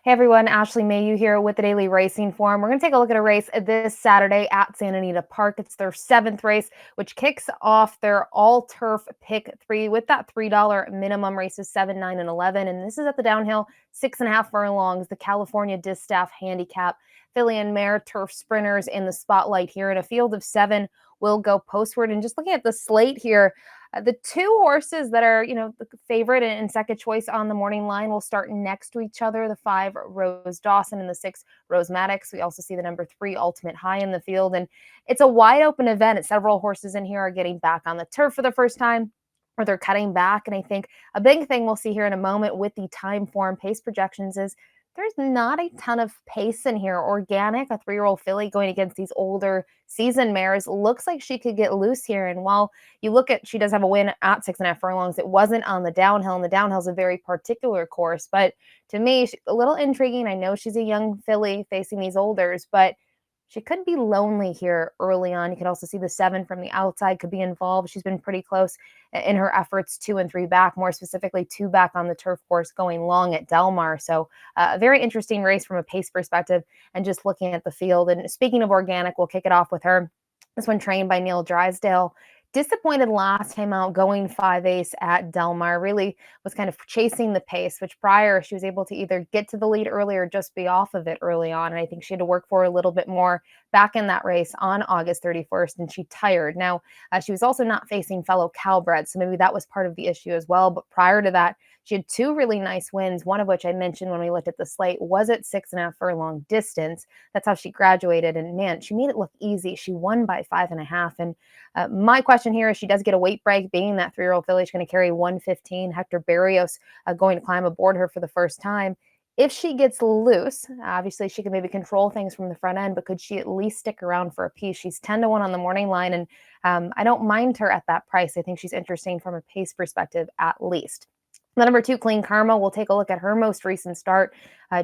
Hey everyone, Ashley Mailloux here with the Daily Racing Form. We're going to take a look at a race this Saturday at Santa Anita Park. It's their seventh race, which kicks off their all-turf pick three with that $3 minimum. Races 7, 9, and 11. And this is at the downhill 6.5 furlongs, the California Distaff handicap. Filly and mare turf sprinters in the spotlight here, in a field of 7 will go postward. And just looking at the slate here, the two horses that are, the favorite and second choice on the morning line will start next to each other. The 5, Rose Dawson, and the 6, Rose Maddox. We also see the number 3, Ultimate High, in the field. And it's a wide open event. Several horses in here are getting back on the turf for the first time, or they're cutting back. And I think a big thing we'll see here in a moment with the time form pace projections is there's not a ton of pace in here. Organic, a 3-year-old filly going against these older seasoned mares, looks like she could get loose here. And while you look at, she does have a win at 6.5 furlongs, it wasn't on the downhill, and the downhill is a very particular course. But to me, she's a little intriguing. I know she's a young filly facing these olders, but she could be lonely here early on. You can also see the 7 from the outside could be involved. She's been pretty close in her efforts 2 and 3 back, more specifically 2 back on the turf course going long at Del Mar. So a very interesting race from a pace perspective and just looking at the field. And speaking of Organic, we'll kick it off with her. This one trained by Neil Drysdale. Disappointed last time out going 5 ace at Del Mar. Really was kind of chasing the pace, which prior she was able to either get to the lead early or just be off of it early on. And I think she had to work for a little bit more back in that race on August 31st, and she tired. Now, she was also not facing fellow Calbreds, so maybe that was part of the issue as well. But prior to that, she had 2 really nice wins, one of which I mentioned when we looked at the slate was at 6.5 furlong distance. That's how she graduated, and man, she made it look easy. She won by 5.5. And my question here is, she does get a weight break, being that 3-year-old filly. She's going to carry 115. Hector Barrios going to climb aboard her for the first time. If she gets loose, obviously she can maybe control things from the front end, but could she at least stick around for a piece? She's 10-1 on the morning line, and I don't mind her at that price. I think she's interesting from a pace perspective at least. The number 2, Clean Karma, we'll take a look at her most recent start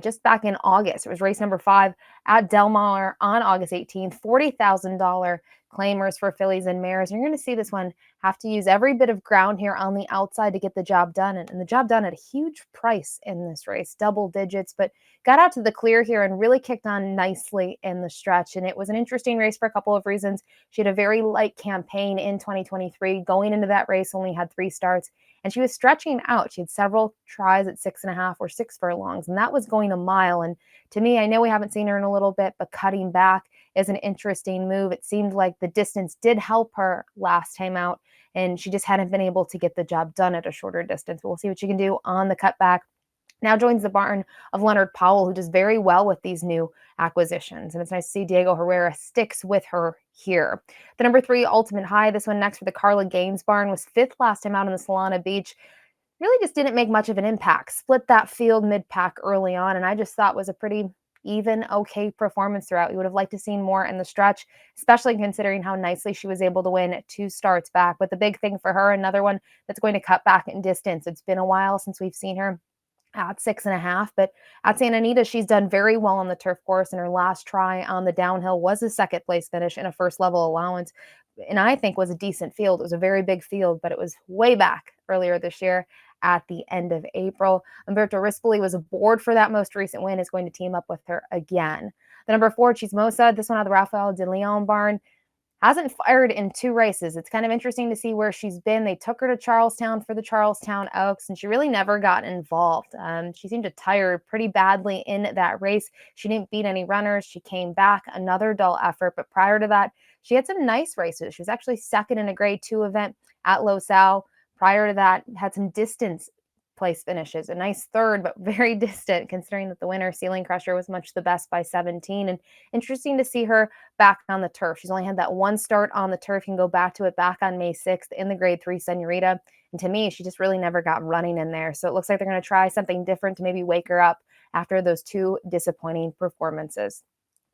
just back in August. It was race number 5 at Del Mar on August 18th, $40,000 claimers for fillies and mares. And you're going to see this one have to use every bit of ground here on the outside to get the job done. And the job done at a huge price in this race, double digits, but got out to the clear here and really kicked on nicely in the stretch. And it was an interesting race for a couple of reasons. She had a very light campaign in 2023. Going into that race, only had 3 starts. And she was stretching out. She had several tries at 6.5 or 6 furlongs, and that was going a mile. And to me, I know we haven't seen her in a little bit, but cutting back is an interesting move. It seemed like the distance did help her last time out, and she just hadn't been able to get the job done at a shorter distance. We'll see what she can do on the cutback. Now joins the barn of Leonard Powell, who does very well with these new acquisitions. And it's nice to see Diego Herrera sticks with her here. The number 3, Ultimate High, this one next for the Carla Gaines barn, was 5th last time out in the Solana Beach. Really just didn't make much of an impact. Split that field mid-pack early on, and I just thought was a pretty even, okay performance throughout. You would have liked to seen more in the stretch, especially considering how nicely she was able to win 2 starts back. But the big thing for her, another one that's going to cut back in distance. It's been a while since we've seen her at 6.5, but at Santa Anita, she's done very well on the turf course, and her last try on the downhill was a 2nd place finish in a first level allowance, and I think was a decent field. It was a very big field, but it was way back earlier this year at the end of April. Umberto Rispoli was aboard for that most recent win, is going to team up with her again. The number 4, Chismosa, this one out of the Rafael de Leon barn, hasn't fired in 2 races. It's kind of interesting to see where she's been. They took her to Charlestown for the Charlestown Oaks, and she really never got involved. She seemed to tire pretty badly in that race. She didn't beat any runners. She came back, another dull effort. But prior to that, she had some nice races. She was actually 2nd in a grade 2 event at Los Al. Prior to that, had some distance place finishes, a nice 3rd, but very distant considering that the winner, Ceiling Crusher, was much the best by 17. And interesting to see her back on the turf. She's only had that 1 start on the turf. You can go back to it back on May 6th in the grade 3 Senorita. And to me, she just really never got running in there. So it looks like they're going to try something different to maybe wake her up after those 2 disappointing performances.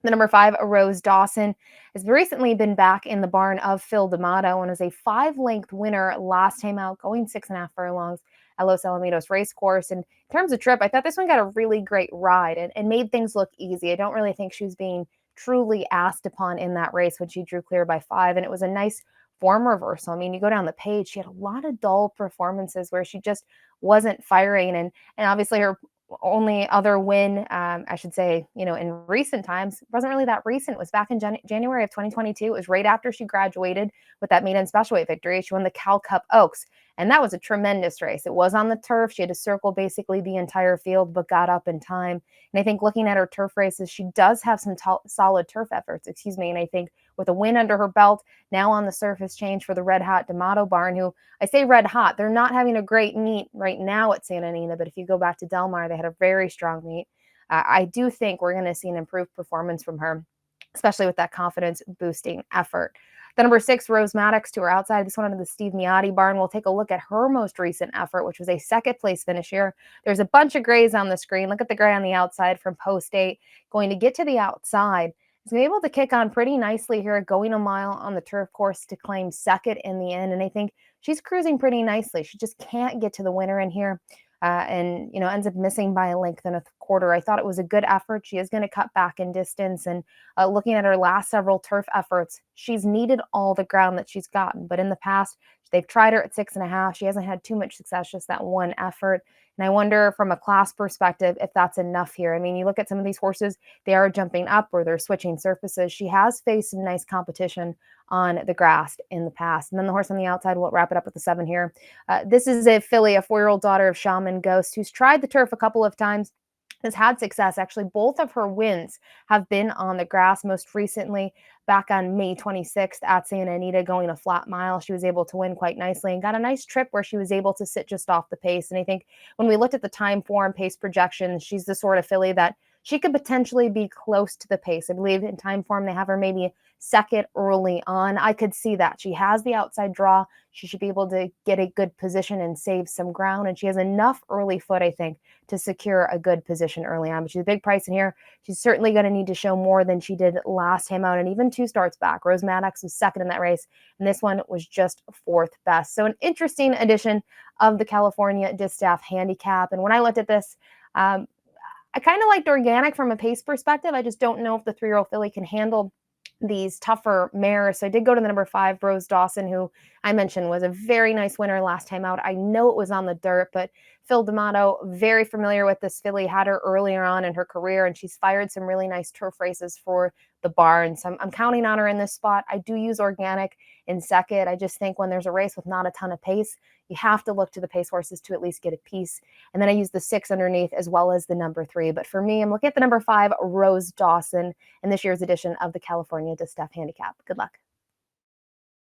The number 5, Rose Dawson, has recently been back in the barn of Phil D'Amato and was a 5-length winner last time out, going 6.5 furlongs at Los Alamitos Racecourse. And in terms of trip, I thought this one got a really great ride and made things look easy. I don't really think she was being truly asked upon in that race when she drew clear by 5, and it was a nice form reversal. I mean, you go down the page, she had a lot of dull performances where she just wasn't firing, and obviously her only other win, I should say, in recent times, wasn't really that recent. It was back in January of 2022. It was right after she graduated with that maiden special weight victory. She won the Cal Cup Oaks, and that was a tremendous race. It was on the turf. She had to circle basically the entire field, but got up in time. And I think looking at her turf races, she does have some solid turf efforts, excuse me. And I think with a win under her belt, now on the surface change for the Red Hot D'Amato barn, who I say red hot, they're not having a great meet right now at Santa Anita, but if you go back to Del Mar, they had a very strong meet. I do think we're going to see an improved performance from her, especially with that confidence boosting effort. The number 6, Rose Maddox, to her outside. This one under the Steve Miotti barn. We'll take a look at her most recent effort, which was a second place finish here. There's a bunch of grays on the screen. Look at the gray on the outside from post 8. Going to get to the outside. He's been able to kick on pretty nicely here, going a mile on the turf course to claim second in the end. And I think she's cruising pretty nicely. She just can't get to the winner in here. And ends up missing by a length and a quarter. I thought it was a good effort. She is going to cut back in distance, and looking at her last several turf efforts, she's needed all the ground that she's gotten. But in the past, they've tried her at 6.5. She hasn't had too much success, just that one effort. And I wonder from a class perspective if that's enough here. I mean, you look at some of these horses, they are jumping up or they're switching surfaces. She has faced some nice competition on the grass in the past. And then the horse on the outside, we'll wrap it up with the 7 here. This is a filly, a 4-year-old daughter of Shaman Ghost, who's tried the turf a couple of times, has had success. Actually, both of her wins have been on the grass. Most recently, back on May 26th at Santa Anita, going a flat mile, she was able to win quite nicely and got a nice trip where she was able to sit just off the pace. And I think when we looked at the time form pace projections, she's the sort of filly that she could potentially be close to the pace. I believe in time form, they have her maybe second early on. I could see that. She has the outside draw. She should be able to get a good position and save some ground. And she has enough early foot, I think, to secure a good position early on. But she's a big price in here. She's certainly going to need to show more than she did last time out, and even 2 starts back. Rose Maddox was second in that race, and this one was just 4th best. So an interesting edition of the California Distaff handicap. And when I looked at this, I kind of liked Organic from a pace perspective. I just don't know if the 3-year-old filly can handle these tougher mares. So I did go to the number 5, Rose Dawson, who I mentioned was a very nice winner last time out. I know it was on the dirt, but Phil D'Amato, very familiar with this filly, had her earlier on in her career, and she's fired some really nice turf races for the barn. So I'm counting on her in this spot. I do use Organic in second. I just think when there's a race with not a ton of pace, you have to look to the pace horses to at least get a piece. And then I use the 6 underneath as well as the number 3. But for me, I'm looking at the number 5, Rose Dawson, in this year's edition of the California Distaff Handicap. Good luck.